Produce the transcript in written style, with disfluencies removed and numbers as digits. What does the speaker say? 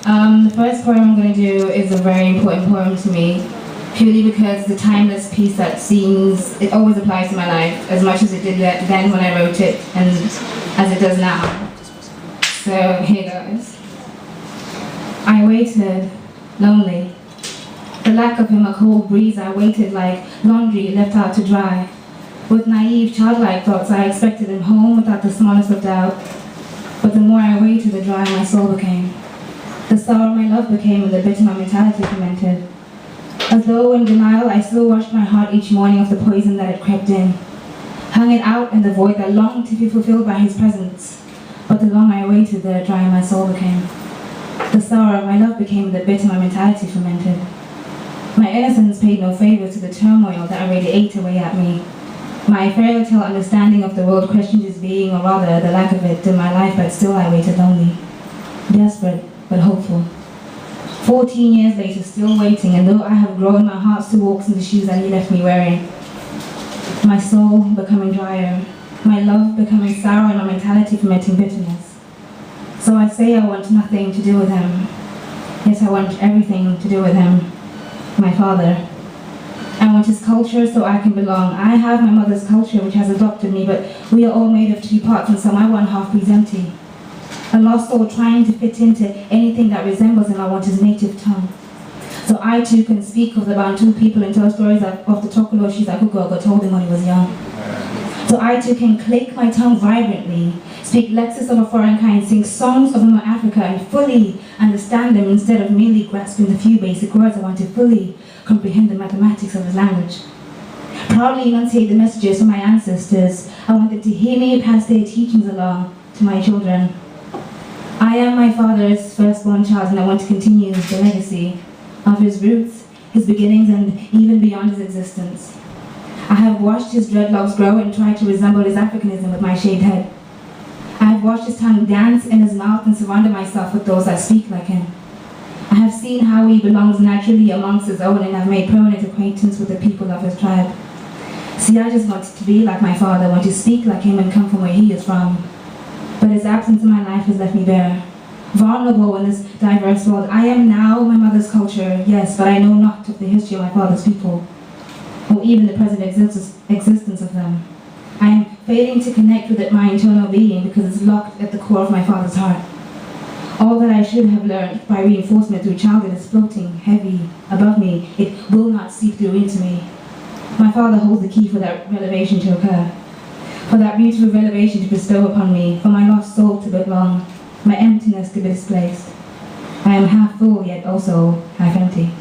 The first poem I'm going to do is a very important poem to me, purely because the timeless piece that seems, it always applies to my life, as much as it did then when I wrote it, and as it does now. So here goes. I waited, lonely. The lack of him a cold breeze, I waited like laundry left out to dry. With naive, childlike thoughts, I expected him home without the smallest of doubt. But the more I waited, the drier my soul became. The sour my love became, and the bitter my mentality fermented. As though in denial, I still washed my heart each morning of the poison that had crept in. Hung it out in the void that longed to be fulfilled by his presence. But the longer I waited, the drier my soul became. The sour of my love became, and the bitter my mentality fermented. My innocence paid no favor to the turmoil that already ate away at me. My fairy tale understanding of the world questioned its being, or rather, the lack of it, in my life, but still I waited lonely. Desperate, but hopeful. 14 years later, still waiting, and though I have grown, my heart still walks in the shoes that he left me wearing. My soul becoming drier, my love becoming sour, and my mentality fermenting bitterness. So I say I want nothing to do with him. Yes, I want everything to do with him. My father. I want his culture so I can belong. I have my mother's culture which has adopted me, but we are all made of two parts, and so my one half breathes empty. A lost soul trying to fit into anything that resembles him, I want his native tongue. So I too can speak of the Bantu people and tell stories of the Tokoloshis that Kugogo told him when he was young. So I too can click my tongue vibrantly, speak lexis of a foreign kind, sing songs of Africa, and fully understand them instead of merely grasping the few basic words. I want to fully comprehend the mathematics of his language. Proudly enunciate the messages from my ancestors. I want them to hear me pass their teachings along to my children. I am my father's firstborn child, and I want to continue the legacy of his roots, his beginnings, and even beyond his existence. I have watched his dreadlocks grow and try to resemble his Africanism with my shaved head. I have watched his tongue dance in his mouth and surrounded myself with those that speak like him. I have seen how he belongs naturally amongst his own, and have made permanent acquaintance with the people of his tribe. See, I just want to be like my father, want to speak like him and come from where he is from. But his absence in my life has left me bare. Vulnerable in this diverse world. I am now my mother's culture, yes, but I know not of the history of my father's people, or even the present existence of them. I am failing to connect with it, my internal being, because it's locked at the core of my father's heart. All that I should have learned by reinforcement through childhood is floating heavy above me. It will not seep through into me. My father holds the key for that revelation to occur, for that beautiful revelation to bestow upon me, for my lost soul to belong, my emptiness to be displaced. I am half full, yet also half empty.